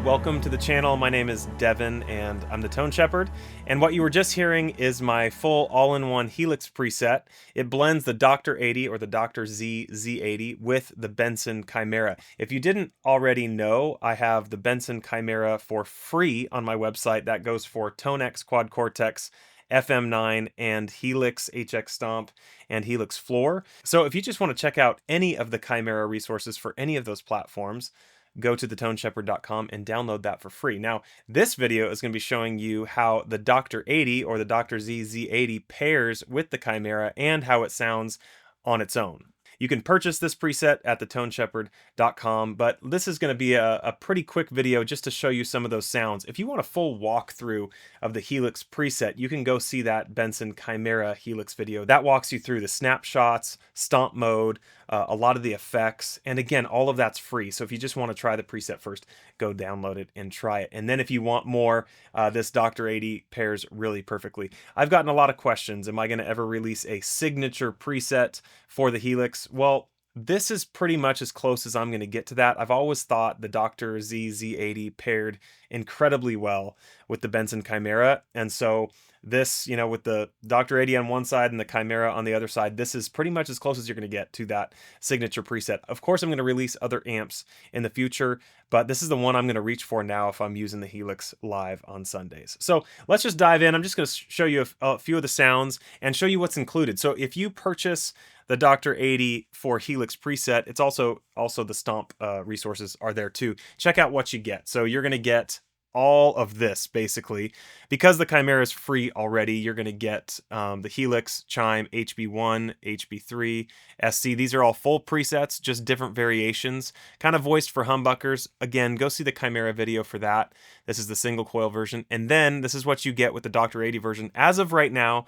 welcome to the channel. My name is Devin and I'm the Tone Shepherd. And what you were just hearing is my full all-in-one Helix preset. It blends the DR80 or the Z-80 with the Benson Chimera. If you didn't already know, I have the Benson Chimera for free on my website. That goes for Tone X Quad Cortex, FM9, and Helix HX Stomp and Helix Floor. So if you just want to check out any of the Chimera resources for any of those platforms, go to thetoneshepard.com and download that for free. Now, this video is going to be showing you how the DR80 or the Z-80 pairs with the Chimera and how it sounds on its own. You can purchase this preset at thetoneshepard.com, but this is going to be a pretty quick video just to show you some of those sounds. If you want a full walkthrough of the Helix preset, you can go see that Benson Chimera Helix video. That walks you through the snapshots, stomp mode, a lot of the effects, and again, all of that's free. So if you just want to try the preset first, go download it and try it. And then if you want more, this DR80 pairs really perfectly. I've gotten a lot of questions. Am I going to ever release a signature preset for the Helix? Well, this is pretty much as close as I'm going to get to that. I've always thought the Z-80 paired incredibly well with the Benson Chimera. And so this, you know, with the DR80 on one side and the Chimera on the other side, this is pretty much as close as you're going to get to that signature preset. Of course, I'm going to release other amps in the future, but this is the one I'm going to reach for now if I'm using the Helix live on Sundays. So let's just dive in. I'm just going to show you a few of the sounds and show you what's included. So if you purchase the DR80 for Helix preset, it's also the Stomp resources are there too. Check out what you get. So you're going to get all of this basically. Because the Chimera is free already, you're going to get the Helix, Chime, HB1, HB3, SC. These are all full presets, just different variations, kind of voiced for humbuckers. Again, go see the Chimera video for that. This is the single coil version. And then this is what you get with the DR80 version. As of right now,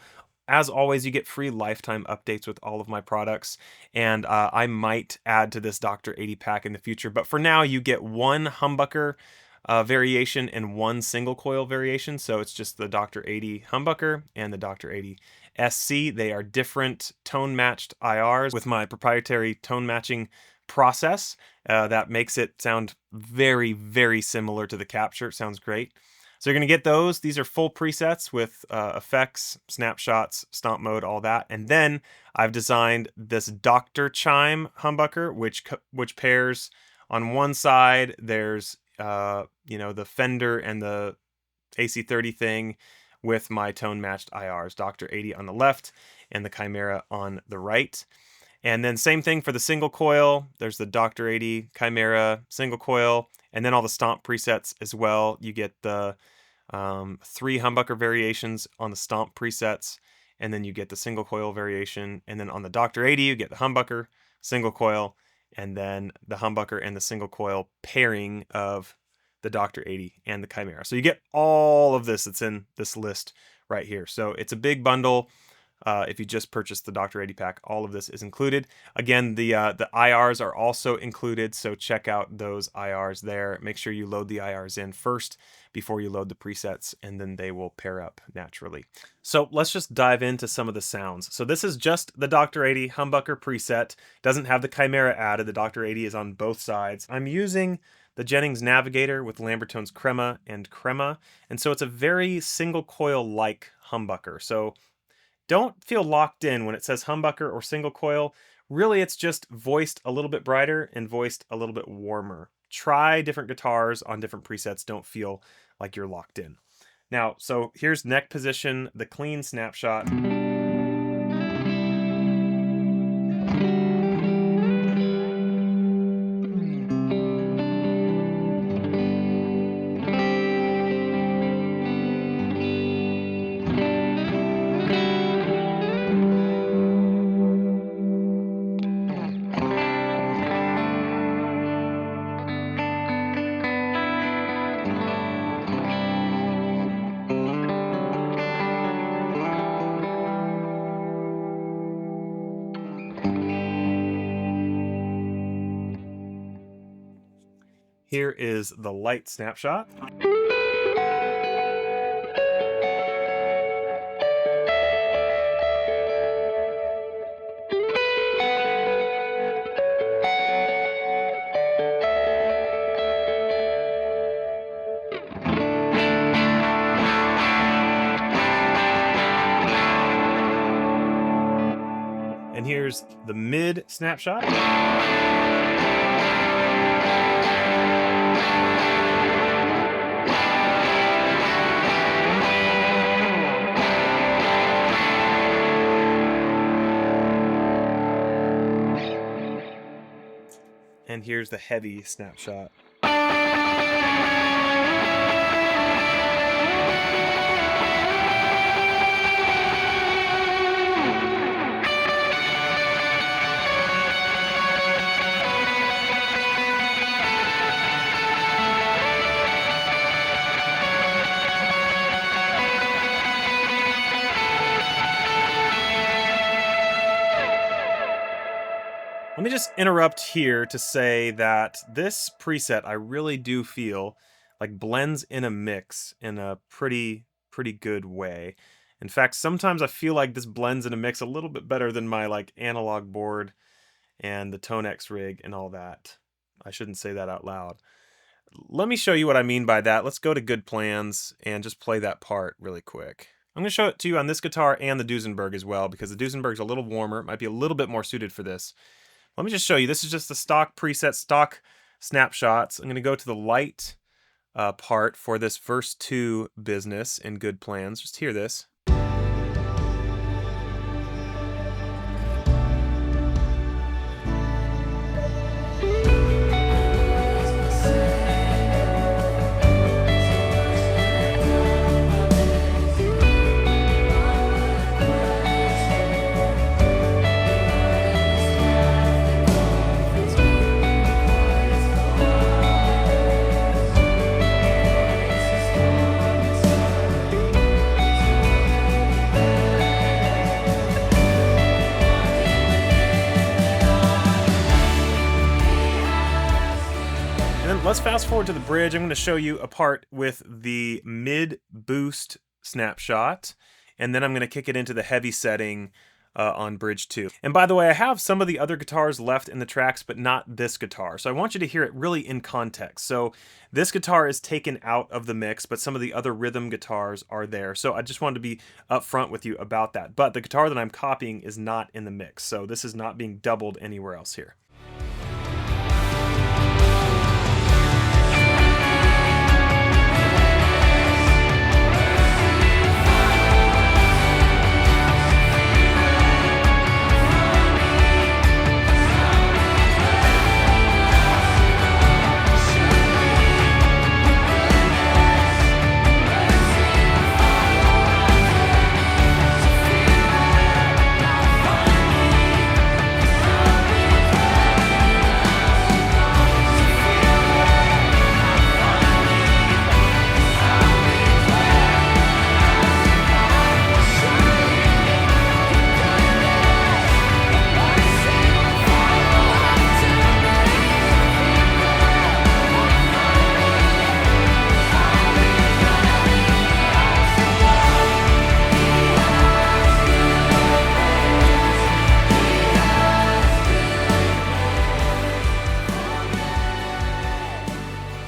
as always, you get free lifetime updates with all of my products, and I might add to this DR80 pack in the future. But for now, you get one humbucker variation and one single coil variation. So it's just the DR80 humbucker and the DR80 SC. They are different tone matched IRs with my proprietary tone matching process that makes it sound very, very similar to the capture. It sounds great. So you're going to get those. These are full presets with effects, snapshots, stomp mode, all that. And then I've designed this DRCHIME humbucker, which pairs on one side. There's you know, the Fender and the AC30 thing with my tone matched IRs, DR80 on the left and the Chimera on the right. And then same thing for the single coil. There's the DR80 Chimera single coil, and then all the Stomp presets as well. You get the 3 humbucker variations on the Stomp presets, and then you get the single coil variation. And then on the DR80, you get the humbucker, single coil, and then the humbucker and the single coil pairing of the DR80 and the Chimera. So you get all of this that's in this list right here. So it's a big bundle. If you just purchase the DR80 pack, all of this is included. Again, the IRs are also included, so check out those IRs there. Make sure you load the IRs in first before you load the presets, and then they will pair up naturally. So let's just dive into some of the sounds. So this is just the DR80 humbucker preset. Doesn't have the Chimera added. The DR80 is on both sides. I'm using the Jennings Navigator with Lambertone's Crema and Crema, and so it's a very single coil-like humbucker. So don't feel locked in when it says humbucker or single coil. Really, it's just voiced a little bit brighter and voiced a little bit warmer. Try different guitars on different presets. Don't feel like you're locked in. Now, so here's neck position, the clean snapshot. Here is the light snapshot. And here's the mid snapshot. And here's the heavy snapshot. Let me just interrupt here to say that this preset I really do feel like blends in a mix in a pretty good way. In fact, sometimes I feel like this blends in a mix a little bit better than my like analog board and the Tonex rig and all that. I shouldn't say that out loud. Let me show you what I mean by that. Let's go to Good Plans and just play that part really quick. I'm going to show it to you on this guitar and the Duesenberg as well, because the Duesenberg's a little warmer. It might be a little bit more suited for this. Let me just show you. This is just the stock preset, stock snapshots. I'm going to go to the light part for this verse 2 business in Good Plans. Just hear this. Let's fast forward to the bridge. I'm going to show you a part with the mid boost snapshot, and then I'm going to kick it into the heavy setting on bridge 2. And by the way, I have some of the other guitars left in the tracks, but not this guitar. So I want you to hear it really in context. So this guitar is taken out of the mix, but some of the other rhythm guitars are there. So I just wanted to be upfront with you about that. But the guitar that I'm copying is not in the mix. So this is not being doubled anywhere else here.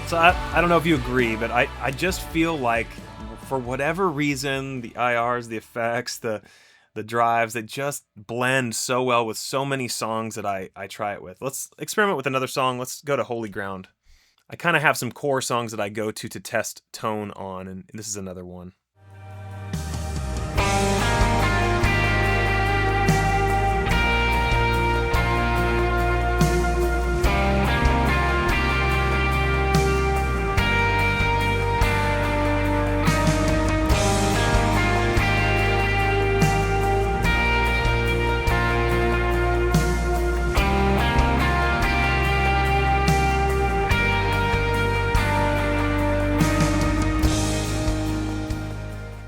So I don't know if you agree, but I just feel like for whatever reason, the IRs, the effects, the drives, they just blend so well with so many songs that I try it with. Let's experiment with another song. Let's go to Holy Ground. I kind of have some core songs that I go to test tone on, and this is another one.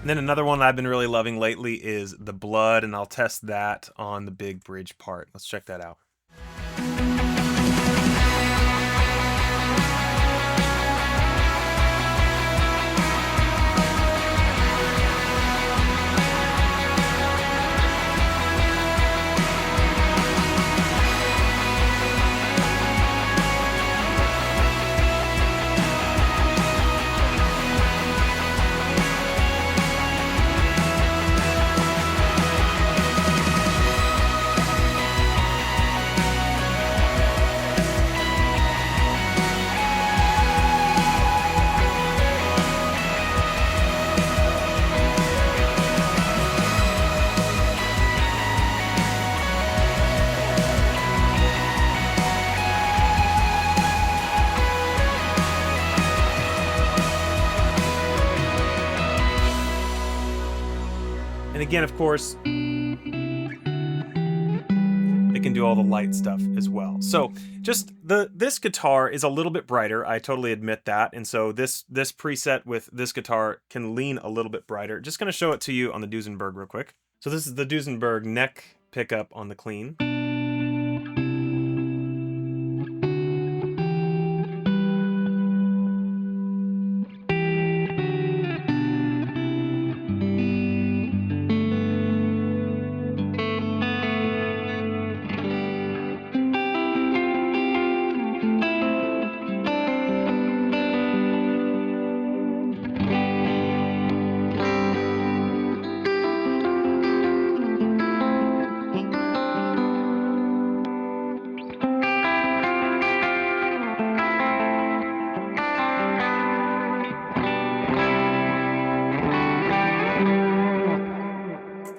And then another one I've been really loving lately is The Blood, and I'll test that on the big bridge part. Let's check that out. And again, of course, it can do all the light stuff as well. So just this guitar is a little bit brighter. I totally admit that. And so this preset with this guitar can lean a little bit brighter. Just going to show it to you on the Duesenberg real quick. So this is the Duesenberg neck pickup on the clean.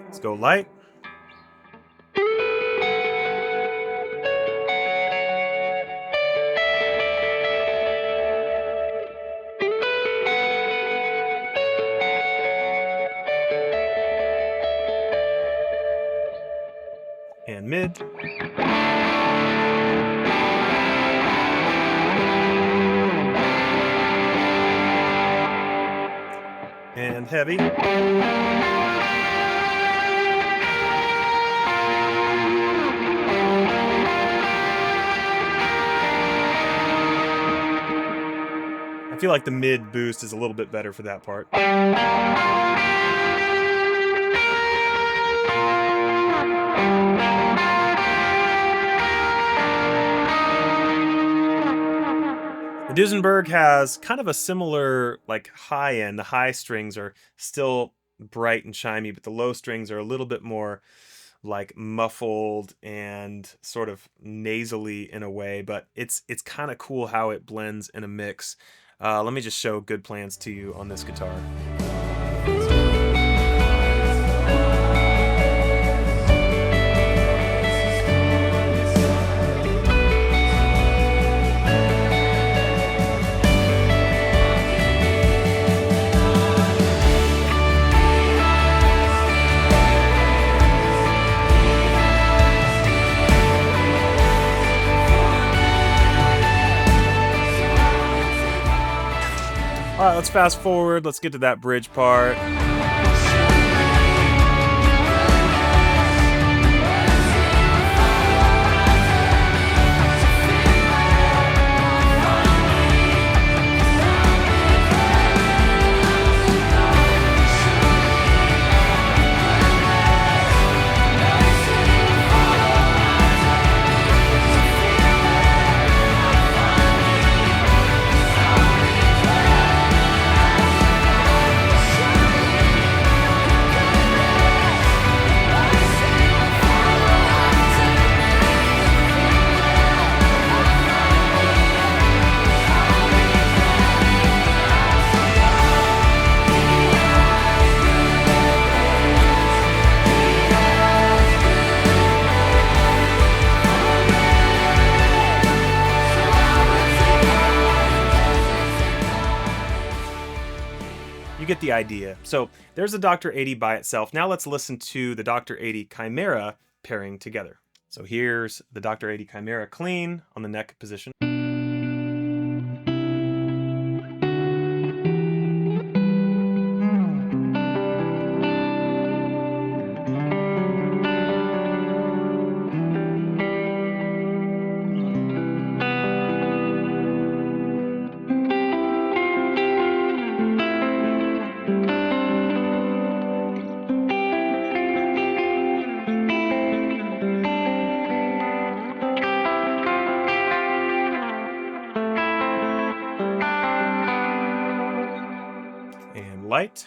Let's go light. And mid. And heavy. I feel like the mid boost is a little bit better for that part. The Duesenberg has kind of a similar like high end. The high strings are still bright and chimey, but the low strings are a little bit more like muffled and sort of nasally in a way, but it's kind of cool how it blends in a mix. Let me just show good plans to you on this guitar. All right, let's fast forward. Let's get to that bridge part. You get the idea. So there's the DR80 by itself. Now let's listen to the DR80 Chimera pairing together. So here's the DR80 Chimera clean on the neck position. And light.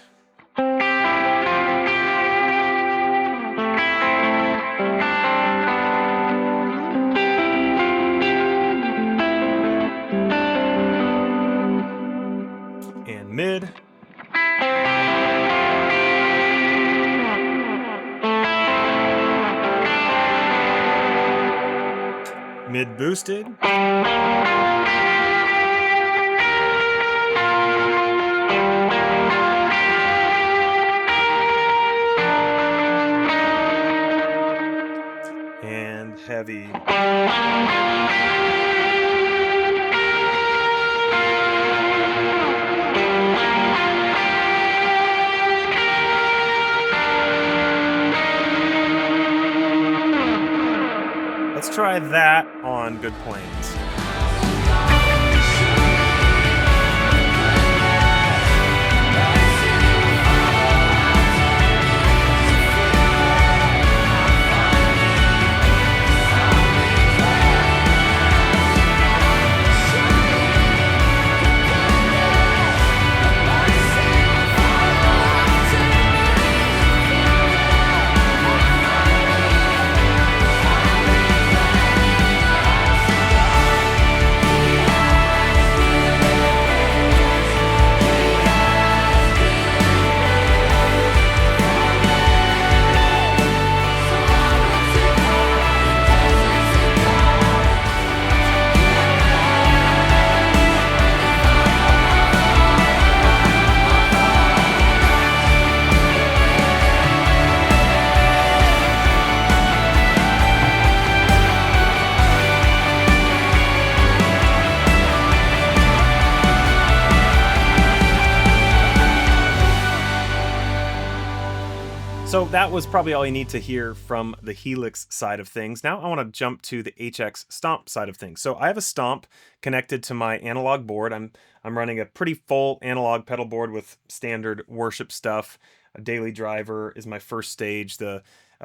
And mid. Mid boosted. heavy. Let's try that on good planes. So that was probably all you need to hear from the Helix side of things. Now I want to jump to the HX Stomp side of things. So I have a Stomp connected to my analog board. I'm running a pretty full analog pedal board with standard worship stuff. A daily driver is my first stage. The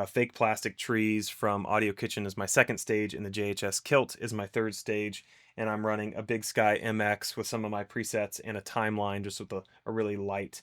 fake plastic trees from Audio Kitchen is my second stage, and the JHS Kilt is my third stage. And I'm running a Big Sky MX with some of my presets and a timeline just with a really light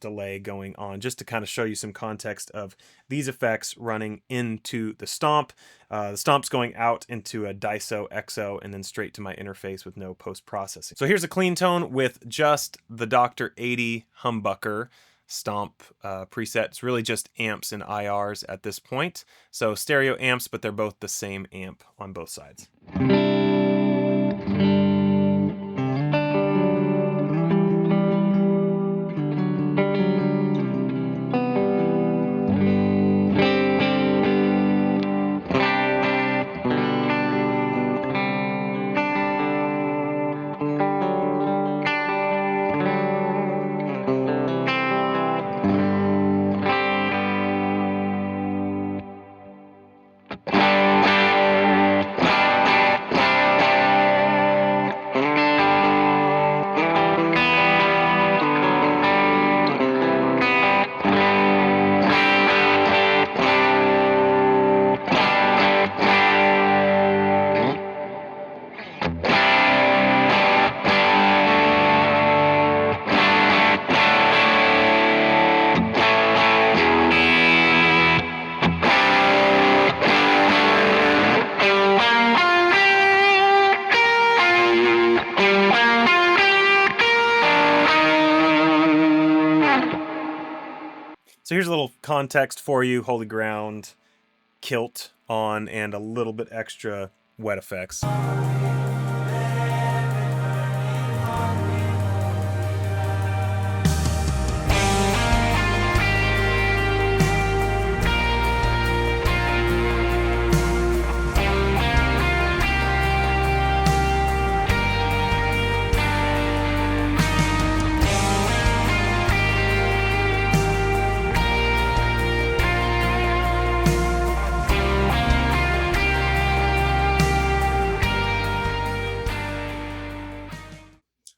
delay going on, just to kind of show you some context of these effects running into the Stomp. The Stomp's going out into a DISO XO and then straight to my interface with no post-processing. So here's a clean tone with just the DR80 humbucker Stomp preset. It's really just amps and IRs at this point. So stereo amps, but they're both the same amp on both sides. So here's a little context for you. Holy Ground, Kilt on, and a little bit extra wet effects.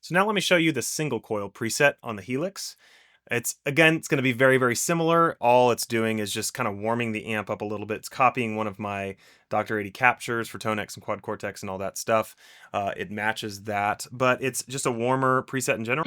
So now let me show you the single coil preset on the Helix. It's going to be very, very similar. All it's doing is just kind of warming the amp up a little bit. It's copying one of my DR80 captures for Tonex and Quad Cortex and all that stuff. It matches that, but it's just a warmer preset in general.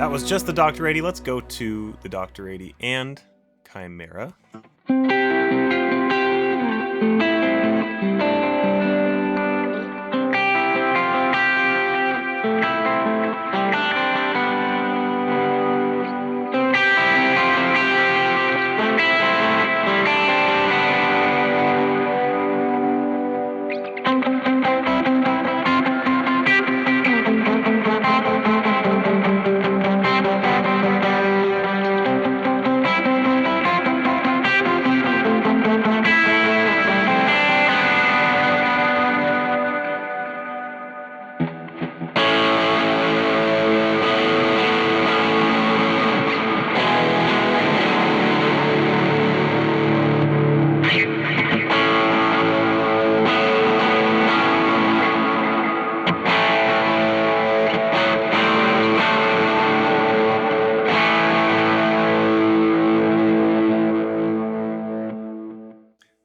That was just the DR80. Let's go to the DR80 and Chimera.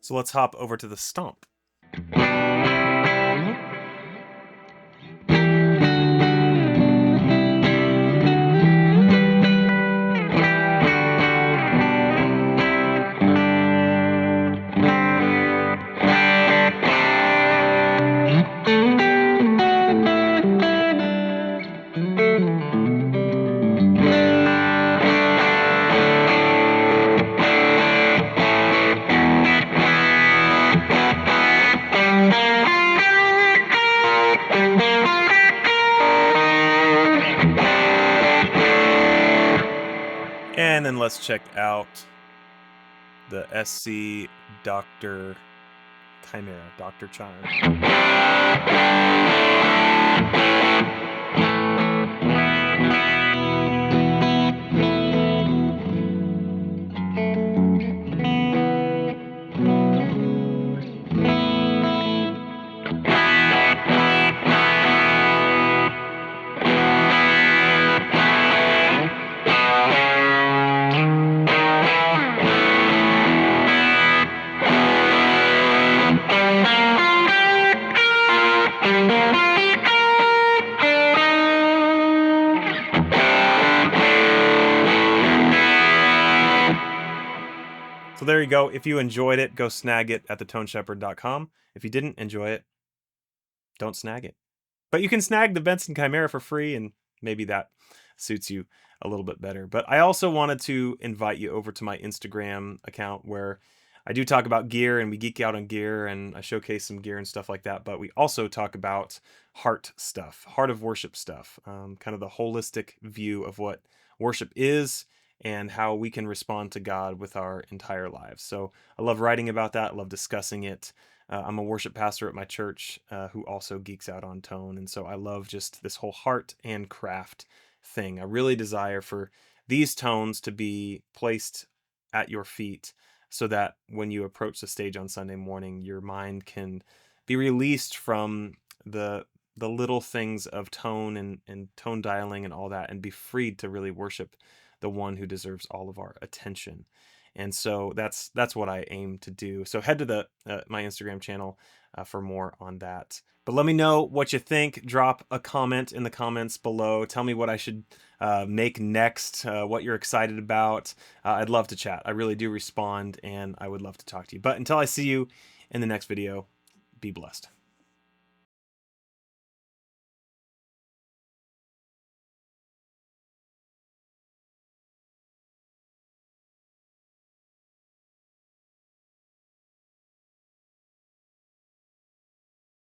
So let's hop over to the Stomp. And then let's check out the SC Dr. Chimera, DRCHIME. So there you go. If you enjoyed it, go snag it at thetoneshepard.com. If you didn't enjoy it, don't snag it. But you can snag the Benson Chimera for free, and maybe that suits you a little bit better. But I also wanted to invite you over to my Instagram account where I do talk about gear and we geek out on gear and I showcase some gear and stuff like that. But we also talk about heart stuff, heart of worship stuff, kind of the holistic view of what worship is and how we can respond to God with our entire lives. So I love writing about that. I love discussing it. I'm a worship pastor at my church who also geeks out on tone. And so I love just this whole heart and craft thing. I really desire for these tones to be placed at your feet so that when you approach the stage on Sunday morning, your mind can be released from the little things of tone and tone dialing and all that, and be freed to really worship the one who deserves all of our attention. And so that's what I aim to do. So head to the my Instagram channel for more on that. But let me know what you think. Drop a comment in the comments below. Tell me what I should make next, what you're excited about. I'd love to chat. I really do respond, and I would love to talk to you. But until I see you in the next video, be blessed.